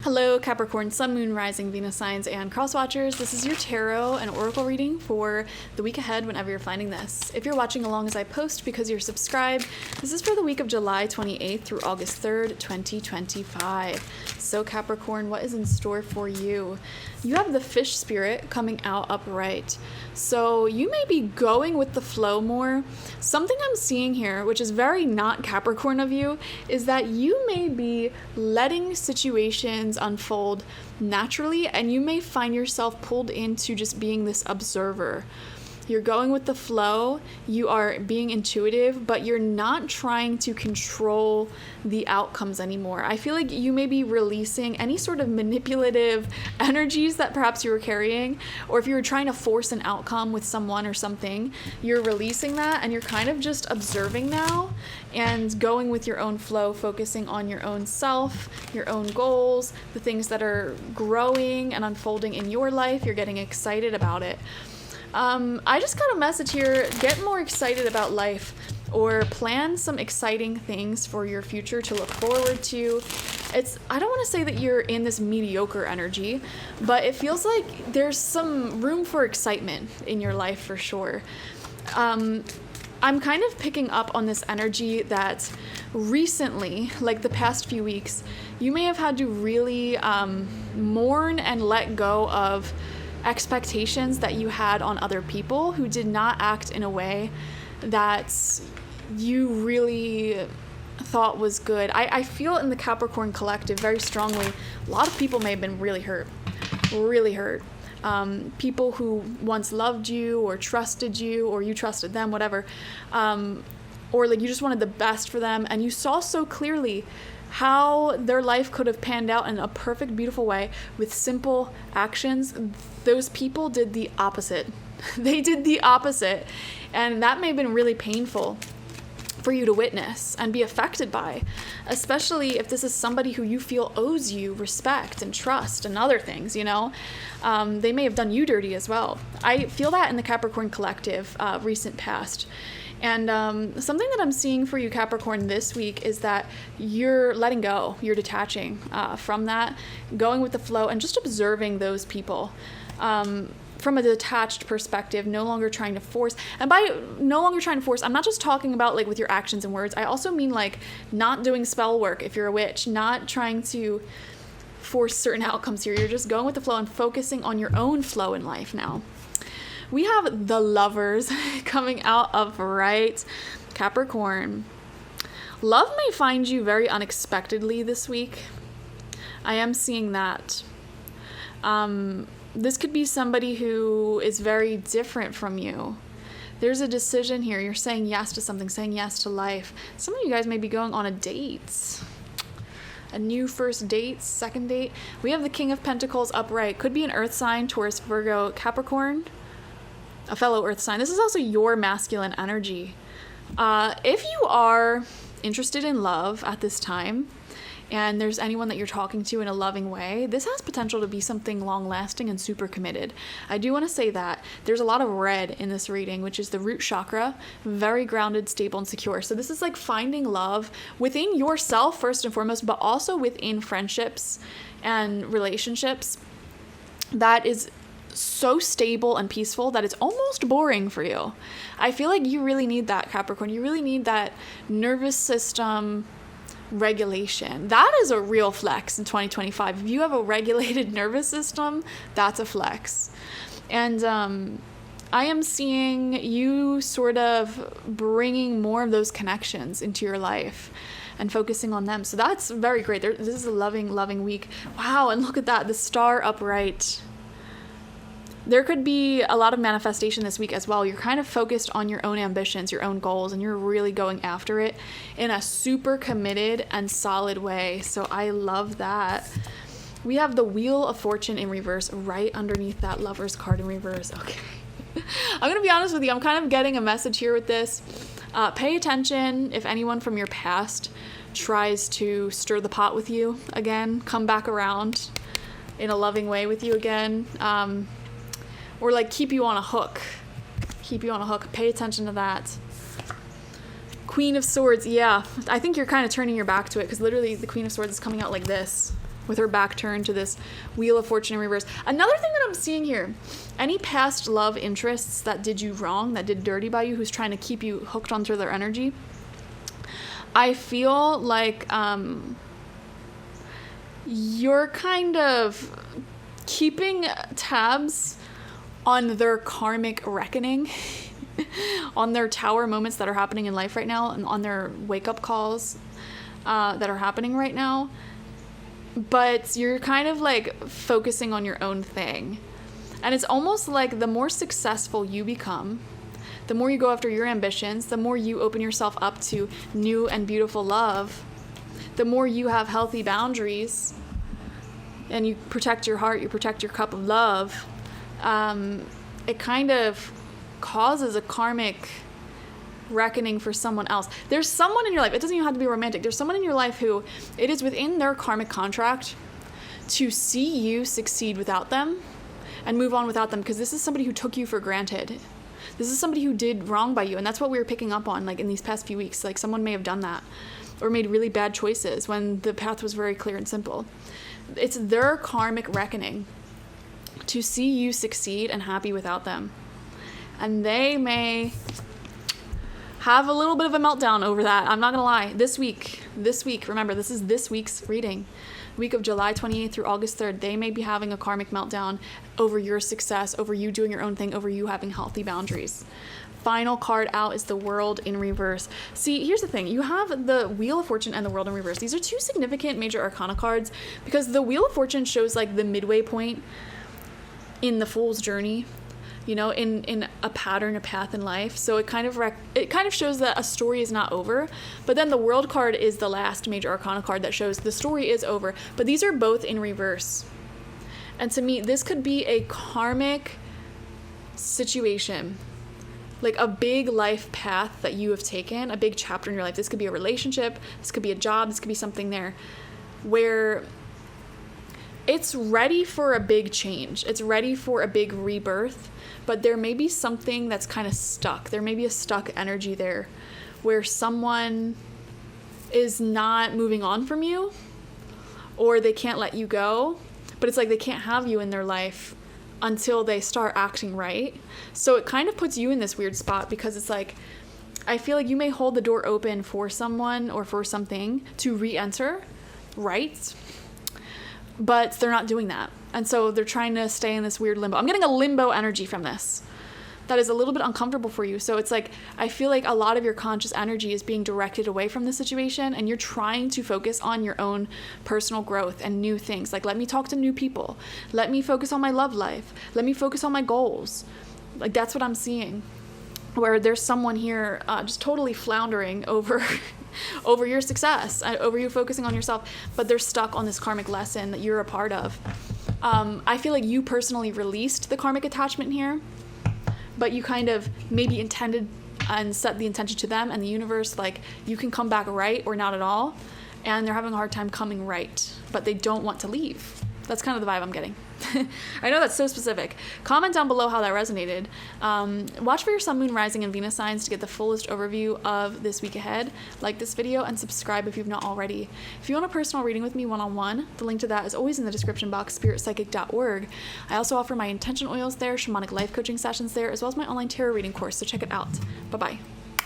Hello, Capricorn, Sun, Moon, Rising, Venus signs, and cross watchers. This is your tarot and oracle reading for the week ahead whenever you're finding this. If you're watching along as I post because you're subscribed, this is for the week of July 28th through August 3rd, 2025. So Capricorn, what is in store for you? You have the fish spirit coming out upright. So you may be going with the flow more. Something I'm seeing here, which is very not Capricorn of you, is that you may be letting situations unfold naturally, and you may find yourself pulled into just being this observer. You're going with the flow, you are being intuitive, but you're not trying to control the outcomes anymore. I feel like you may be releasing any sort of manipulative energies that perhaps you were carrying, or if you were trying to force an outcome with someone or something, you're releasing that and you're kind of just observing now and going with your own flow, focusing on your own self, your own goals, the things that are growing and unfolding in your life. You're getting excited about it. I just got a message here, get more excited about life or plan some exciting things for your future to look forward to. I don't want to say that you're in this mediocre energy, but it feels like there's some room for excitement in your life for sure. I'm kind of picking up on this energy that recently, like the past few weeks, you may have had to really mourn and let go of expectations that you had on other people who did not act in a way that you really thought was good. I feel in the Capricorn collective very strongly, a lot of people may have been really hurt. People who once loved you or trusted you, or you trusted them, whatever, or like you just wanted the best for them, and you saw so clearly how their life could have panned out in a perfect, beautiful way with simple actions. Those people did the opposite. They did the opposite. And that may have been really painful for you to witness and be affected by, especially if this is somebody who you feel owes you respect and trust and other things, you know? They may have done you dirty as well. I feel that in the Capricorn collective, recent past. And something that I'm seeing for you, Capricorn, this week is that you're letting go, you're detaching from that, going with the flow and just observing those people from a detached perspective, no longer trying to force. And by no longer trying to force, I'm not just talking about like with your actions and words. I also mean like not doing spell work if you're a witch, not trying to force certain outcomes here. You're just going with the flow and focusing on your own flow in life now. We have the Lovers coming out of right, Capricorn. Love may find you very unexpectedly this week. I am seeing that. This could be somebody who is very different from you. There's a decision here. You're saying yes to something, saying yes to life. Some of you guys may be going on a date. A new first date, second date. We have the King of Pentacles upright. Could be an earth sign, Taurus, Virgo, Capricorn. A fellow earth sign. This is also your masculine energy. If you are interested in love at this time, and there's anyone that you're talking to in a loving way, this has potential to be something long-lasting and super committed. I do want to say that there's a lot of red in this reading, which is the root chakra, very grounded, stable, and secure. So this is like finding love within yourself first and foremost, but also within friendships and relationships that is so stable and peaceful that it's almost boring for you. I feel like you really need that, Capricorn. You really need that nervous system regulation. That is a real flex in 2025. If you have a regulated nervous system, that's a flex. And I am seeing you sort of bringing more of those connections into your life and focusing on them. So that's very great. This is a loving week. Wow, and look at that, the star upright. There could be a lot of manifestation this week as well. You're kind of focused on your own ambitions, your own goals, and you're really going after it in a super committed and solid way. So I love that. We have the Wheel of Fortune in reverse right underneath that Lover's card in reverse. Okay. I'm going to be honest with you. I'm kind of getting a message here with this. Pay attention if anyone from your past tries to stir the pot with you again, come back around in a loving way with you again. Or like keep you on a hook. Pay attention to that. Queen of Swords, yeah. I think you're kind of turning your back to it because literally the Queen of Swords is coming out like this. with her back turned to this Wheel of Fortune in reverse. Another thing that I'm seeing here, any past love interests that did you wrong, that did dirty by you, who's trying to keep you hooked onto their energy, I feel like you're kind of keeping tabs on their karmic reckoning, on their tower moments that are happening in life right now, and on their wake-up calls that are happening right now. But you're kind of like focusing on your own thing. And it's almost like the more successful you become, the more you go after your ambitions, the more you open yourself up to new and beautiful love, the more you have healthy boundaries, and you protect your heart, you protect your cup of love, it kind of causes a karmic reckoning for someone else. There's someone in your life, it doesn't even have to be romantic, there's someone in your life who it is within their karmic contract to see you succeed without them and move on without them, because this is somebody who took you for granted. This is somebody who did wrong by you, and that's what we were picking up on, like in these past few weeks. Like someone may have done that or made really bad choices when the path was very clear and simple. It's their karmic reckoning to see you succeed and happy without them. And they may have a little bit of a meltdown over that. I'm not gonna lie. This week, remember, this is this week's reading. Week of July 28th through August 3rd, they may be having a karmic meltdown over your success, over you doing your own thing, over you having healthy boundaries. Final card out is the World in reverse. See, here's the thing. You have the Wheel of Fortune and the World in reverse. These are two significant major arcana cards because the Wheel of Fortune shows like the midway point in the Fool's journey, you know, in a pattern, a path in life. So it kind of shows that a story is not over. But then the World card is the last major arcana card that shows the story is over. But these are both in reverse. And to me, this could be a karmic situation, like a big life path that you have taken, a big chapter in your life. This could be a relationship, this could be a job, this could be something there where it's ready for a big change. It's ready for a big rebirth, but there may be something that's kind of stuck. There may be a stuck energy there where someone is not moving on from you, or they can't let you go, but it's like they can't have you in their life until they start acting right. So it kind of puts you in this weird spot because it's like, I feel like you may hold the door open for someone or for something to re-enter, right? But they're not doing that. And so they're trying to stay in this weird limbo. I'm getting a limbo energy from this that is a little bit uncomfortable for you. So it's like, I feel like a lot of your conscious energy is being directed away from the situation, and you're trying to focus on your own personal growth and new things. Like, let me talk to new people. Let me focus on my love life. Let me focus on my goals. Like, that's what I'm seeing. Where there's someone here just totally floundering over over your success, over you focusing on yourself, but they're stuck on this karmic lesson that you're a part of. I feel like you personally released the karmic attachment here, but you kind of maybe intended and set the intention to them and the universe, like, you can come back right or not at all, and they're having a hard time coming right, but they don't want to leave. That's kind of the vibe I'm getting. I know that's so specific. Comment down below how that resonated. Watch for your sun, moon, rising, and Venus signs to get the fullest overview of this week ahead. Like this video and subscribe if you've not already. If you want a personal reading with me one-on-one, the link to that is always in the description box, spiritpsychic.org. I also offer my intention oils there, shamanic life coaching sessions there, as well as my online tarot reading course, so check it out. Bye-bye.